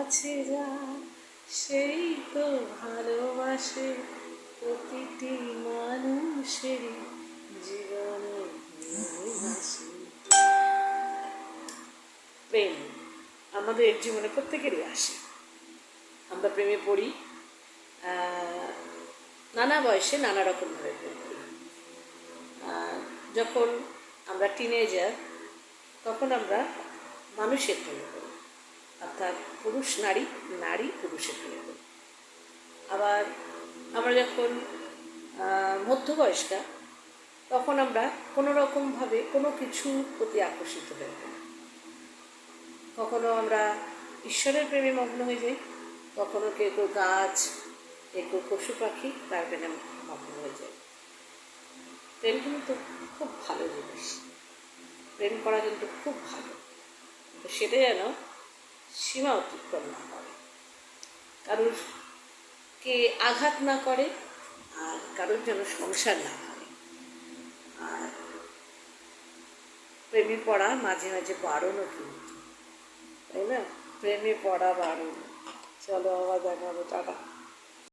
আছে যা সেই তো ভালোবাসে প্রতিটি মানুষেরই জীবনে ভালোবাসে। প্রেম আমাদের জীবনে প্রত্যেকেরই আসে। আমরা প্রেমে পড়ি নানা বয়সে নানা রকমভাবে প্রেম করি। যখন আমরা টিনেজার তখন আমরা মানুষের প্রেমে পড়ি, অর্থাৎ পুরুষ নারী, নারী পুরুষের প্রেমে পড়ি। আবার আমরা যখন মধ্যবয়স্কা তখন আমরা কোনো রকমভাবে কোনো কিছুর প্রতি আকর্ষিত হয়ে পড়ি। কখনো আমরা ঈশ্বরের প্রেমে মগ্ন হয়ে যাই, কখনো কেউ কেউ গাছ, কেউ কেউ পশু পাখি তার প্রেমে মগ্ন হয়ে যায়। প্রেম কিন্তু খুব ভালো জিনিস, প্রেম করা কিন্তু খুব ভালো। তো সেটা যেন সীমা অতিক্রম না করে, কারোর কে আঘাত না করে, আর কারোর যেন সংসার না করে। আর প্রেমে পড়া মাঝে মাঝে বারণও কিন্তু, তাই না? প্রেমে পড়া বারণ। চলো আবার দেখাবো, টাটা।